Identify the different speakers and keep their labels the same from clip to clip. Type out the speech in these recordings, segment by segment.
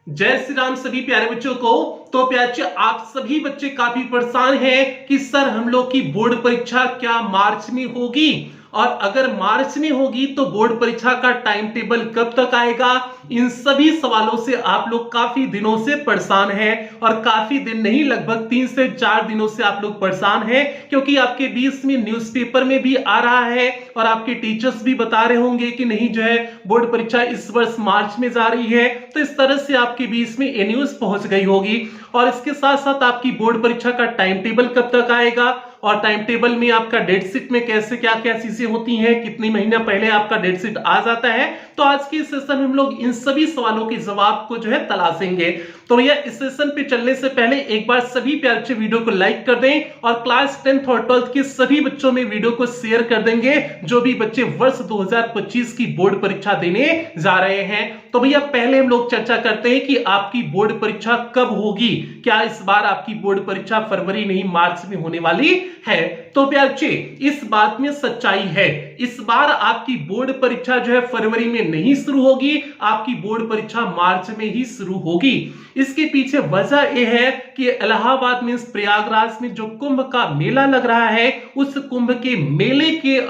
Speaker 1: जय श्री राम सभी प्यारे बच्चों को। तो प्यारे आप सभी बच्चे काफी परेशान हैं कि सर हम लोग की बोर्ड परीक्षा क्या मार्च में होगी, और अगर मार्च में होगी तो बोर्ड परीक्षा का टाइम टेबल कब तक आएगा। इन सभी सवालों से आप लोग काफी दिनों से परेशान हैं, और काफी दिन नहीं लगभग 3 से 4 दिनों से आप लोग परेशान हैं, क्योंकि आपके बीच में न्यूज़पेपर में भी आ रहा है और आपके टीचर्स भी बता रहे होंगे कि नहीं जो है बोर्ड परीक्षा इस वर्ष मार्च में जा रही है। तो इस तरह से आपके बीच में ये न्यूज पहुंच गई होगी, और इसके साथ साथ आपकी बोर्ड परीक्षा का टाइम टेबल कब तक आएगा, और टाइम टेबल में आपका डेट शीट में कैसे क्या क्या चीजें होती हैं, कितनी महीना पहले आपका डेट शीट आ जाता है। तो आज के सेशन में हम लोग इन सभी सवालों के जवाब को जो है तलाशेंगे। तो भैया इस सेशन पे चलने से पहले एक बार सभी प्यारे बच्चे वीडियो को लाइक कर दें, और क्लास 10th और 12th के सभी बच्चों में वीडियो को शेयर कर देंगे जो भी बच्चे वर्ष 2025 की बोर्ड परीक्षा देने जा रहे हैं। तो भैया पहले हम लोग चर्चा करते हैं कि आपकी बोर्ड परीक्षा कब होगी। क्या इस बार आपकी बोर्ड परीक्षा फरवरी नहीं मार्च में होने वाली है? तो प्यारे बच्चे इस बात में सच्चाई है, इस बार आपकी बोर्ड परीक्षा जो है फरवरी में नहीं शुरू होगी, आपकी बोर्ड परीक्षा मार्च में ही शुरू होगी। इसके पीछे वजह यह है कि इलाहाबाद में प्रयागराज में जो कुंभ का मेला लग रहा है, उस कुंभ के मेले के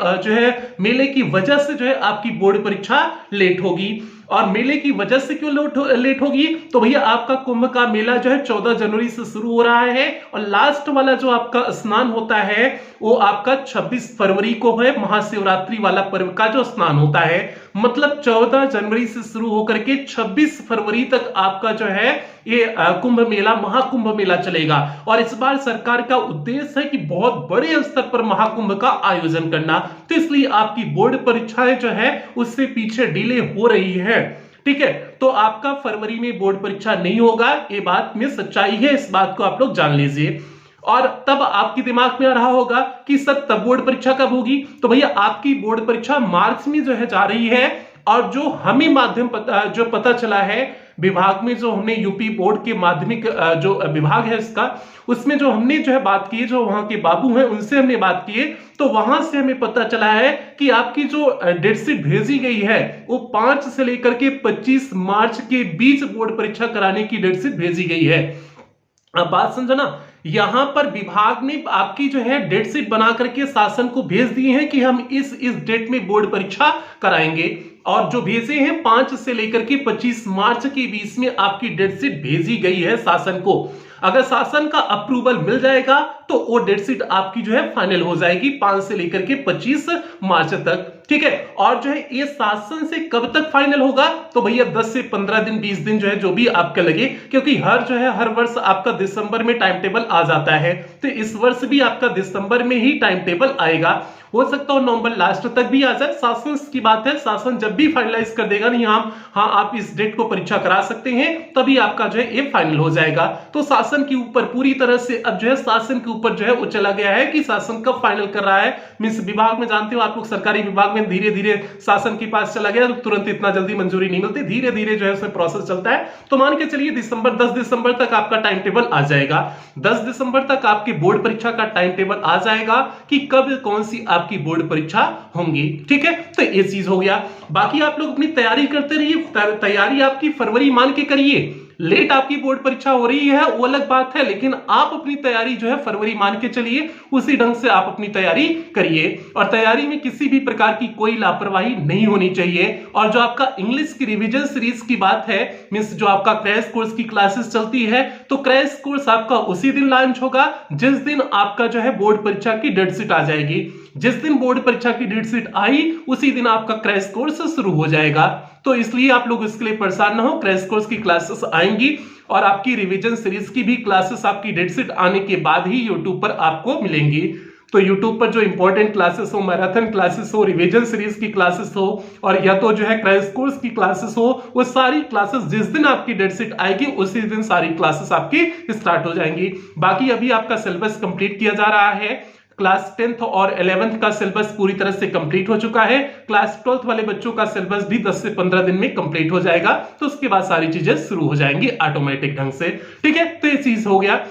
Speaker 1: मेले की वजह से जो है आपकी बोर्ड परीक्षा लेट होगी। और मेले की वजह से क्यों लेट होगी? तो भैया आपका कुंभ का मेला जो है 14 जनवरी से शुरू हो रहा है, और लास्ट वाला जो आपका स्नान होता है वो आपका 26 फरवरी को है, महाशिवरात्रि वाला पर्व का जो स्नान होता है। मतलब 14 जनवरी से शुरू होकर के 26 फरवरी तक आपका जो है ये कुंभ मेला महाकुंभ मेला चलेगा। और इस बार सरकार का उद्देश्य है कि बहुत बड़े स्तर पर महाकुंभ का आयोजन करना, तो इसलिए आपकी बोर्ड परीक्षाएं जो है उससे पीछे डिले हो रही है। ठीक है, तो आपका फरवरी में बोर्ड परीक्षा नहीं होगा, ये बात में सच्चाई है, इस बात को आप लोग जान लीजिए। और तब आपके दिमाग में आ रहा होगा कि सर तब बोर्ड परीक्षा कब होगी? तो भैया आपकी बोर्ड परीक्षा मार्च में जो है जा रही है, और जो हमें माध्यम जो पता चला है विभाग में, जो हमने यूपी बोर्ड के माध्यमिक जो विभाग है इसका, उसमें जो हमने जो है बात की, जो वहां के बाबू हैं उनसे हमने बात की, तो वहां से हमें पता चला है कि आपकी जो डेट शीट भेजी गई है वो 5 से लेकर के 25 मार्च के बीच बोर्ड परीक्षा कराने की डेट शीट भेजी गई है। अब बात समझो ना, यहां पर विभाग ने आपकी जो है डेट शीट बना करके शासन को भेज दिए हैं कि हम इस डेट में बोर्ड परीक्षा कराएंगे, और जो भेजे हैं 5 से लेकर के 25 मार्च के बीच में आपकी डेट शीट भेजी गई है शासन को। अगर शासन का अप्रूवल मिल जाएगा तो वो डेट शीट आपकी जो है फाइनल हो जाएगी 5 से लेकर के 25 मार्च तक। ठीक है, और जो है ये शासन से कब तक फाइनल होगा? तो भैया 10 से 15 दिन 20 दिन जो है जो भी आपका लगे, क्योंकि हर वर्ष आपका दिसंबर में टाइम टेबल आ जाता है, तो इस वर्ष भी आपका दिसंबर में ही टाइम टेबल आएगा। हो सकता है नवंबर लास्ट तक भी आ जाए, शासन की बात है, शासन जब भी फाइनलाइज कर देगा नहीं हाँ आप इस डेट को परीक्षा करा सकते हैं, तभी आपका जो है ये फाइनल हो जाएगा। तो शासन के ऊपर पूरी तरह से अब जो है शासन के ऊपर जो है वो चला गया है कि शासन कब फाइनल कर रहा है। मींस विभाग में जानते हो आप लोग, सरकारी विभाग में धीरे धीरे शासन के पास चला गया तो तुरंत इतना जल्दी मंजूरी नहीं मिलती, धीरे धीरे जो है उसमें प्रोसेस चलता है। तो मान के चलिए 10 दिसंबर तक आपका टाइम टेबल आ जाएगा, 10 दिसंबर तक आपकी बोर्ड परीक्षा का टाइम टेबल आ जाएगा कि कब कौन सी आपकी बोर्ड परीक्षा होंगी। ठीक है, तो ये चीज हो गया। बाकी आप लोग अपनी तैयारी करते रहिए, तैयारी आपकी फरवरी मान के करिए। लेट आपकी बोर्ड परीक्षा हो रही है वो अलग बात है, लेकिन आप अपनी तैयारी जो है फरवरी मान के चलिए, उसी ढंग से आप अपनी तैयारी करिए, और तैयारी में किसी भी प्रकार की कोई लापरवाही नहीं होनी चाहिए। और जो आपका इंग्लिश की रिवीजन सीरीज की बात है, मींस जो आपका क्रैश कोर्स की क्लासेस चलती है, तो क्रैश कोर्स आपका उसी दिन लॉन्च होगा जिस दिन आपका जो है बोर्ड परीक्षा की डेट शीट आ जाएगी। जिस दिन बोर्ड परीक्षा की डेट शीट आई उसी दिन आपका क्रैश कोर्स शुरू हो जाएगा। तो इसलिए आप लोग इसके लिए परेशान ना हो, क्रैश कोर्स की क्लासेस आएंगी, और आपकी रिवीजन सीरीज की भी क्लासेस आपकी डेट शीट आने के बाद ही यूट्यूब पर आपको मिलेंगी। तो यूट्यूब पर जो इंपॉर्टेंट क्लासेस हो, मैराथन क्लासेस हो, रिवीजन सीरीज की क्लासेस हो, और या तो जो है क्रैश कोर्स की क्लासेस हो, वो सारी क्लासेस जिस दिन आपकी डेट शीट आएगी उसी दिन सारी क्लासेस आपकी स्टार्ट हो जाएंगी। बाकी अभी आपका सिलेबस कंप्लीट किया जा रहा है, क्लास 10th और 11th का सिलेबस पूरी तरह से कंप्लीट हो चुका है, क्लास 12th वाले बच्चों का सिलेबस भी 10 से 15 दिन में कंप्लीट हो जाएगा, तो उसके बाद सारी चीजें शुरू हो जाएंगी ऑटोमेटिक ढंग से। ठीक है, तो ये चीज हो गया।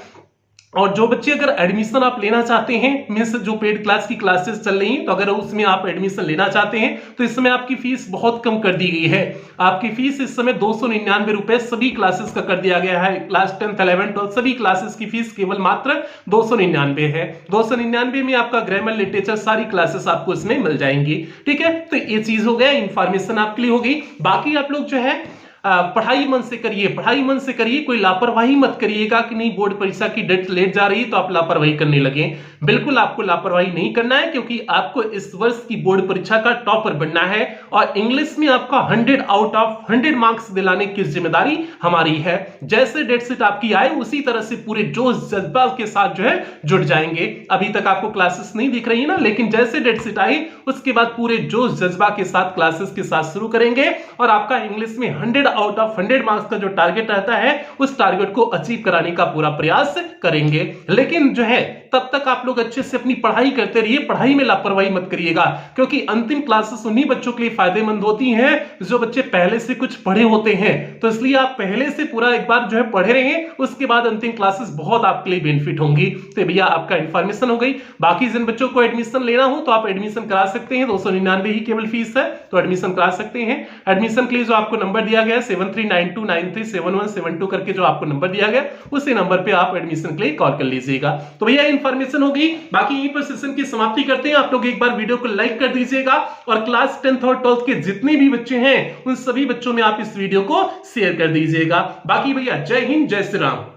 Speaker 1: और जो बच्चे अगर एडमिशन आप लेना चाहते हैं, मीन्स जो पेड क्लास की क्लासेस चल रही हैं, तो अगर उसमें आप एडमिशन लेना चाहते हैं तो इस समय आपकी फीस बहुत कम कर दी गई है। आपकी फीस इस समय 299 रुपए सभी क्लासेस का कर दिया गया है। क्लास 10th 11th 12 सभी क्लासेस की फीस केवल मात्र 299 है। 299 में आपका ग्रामर लिटरेचर सारी क्लासेस आपको इसमें मिल जाएंगी। ठीक है, तो ये चीज हो गया, इंफॉर्मेशन आपके लिए हो गई। बाकी आप लोग जो है पढ़ाई मन से करिए, पढ़ाई मन से करिए, कोई लापरवाही मत करिएगा कि नहीं बोर्ड परीक्षा की डेट लेट जा रही है तो आप लापरवाही करने लगे। बिल्कुल आपको लापरवाही नहीं करना है, क्योंकि आपको इस वर्ष की बोर्ड परीक्षा का टॉपर बनना है और इंग्लिश में आपका 100 आउट ऑफ 100 मार्क्स दिलाने की जिम्मेदारी हमारी है। जैसे डेट शीट आपकी आए उसी तरह से पूरे जोश जज्बा के साथ जो है जुट जाएंगे। अभी तक आपको क्लासेस नहीं दिख रही है ना, लेकिन जैसे डेट शीट आई उसके बाद पूरे जोश जज्बा के साथ क्लासेस के साथ शुरू करेंगे और आपका इंग्लिश में 100 आउट ऑफ 100 मार्क्स का जो टारगेट रहता है उस टारगेट को अचीव कराने का पूरा प्रयास करेंगे। लेकिन जो है तब तक आप लोग अच्छे से अपनी पढ़ाई करते रहिए, पढ़ाई में लापरवाही मत करिएगा, क्योंकि अंतिम क्लासेस उन्हीं बच्चों के लिए फायदेमंद होती हैं जो बच्चे पहले से कुछ पढ़े होते हैं। तो इसलिए आप पहले से पूरा एक बार जो है पढ़े रहें, उसके बाद अंतिम क्लासेस बहुत आपके लिए बेनिफिट होंगी। तो भैया आपका इंफॉर्मेशन हो गई। बाकी जिन बच्चों को एडमिशन लेना हो तो आप एडमिशन करा सकते हैं, 299 ही केवल फीस है, तो एडमिशन करा सकते हैं। एडमिशन के लिए जो आपको नंबर दिया गया है 7392937172 करके जो आपको नंबर दिया गया, उसी नंबर पे आप एडमिशन के लिए कॉल कर लीजिएगा। तो भैया इंफॉर्मेशन होगी। बाकी यहीं पर सेशन की समाप्ति करते हैं। आप लोग एक बार वीडियो को लाइक कर दीजिएगा और क्लास 10th और 12th के जितने भी बच्चे हैं उन सभी बच्चों में आप इस वीडियो को शेयर कर दीजिएगा। बाकी भैया जय हिंद, जय श्री राम।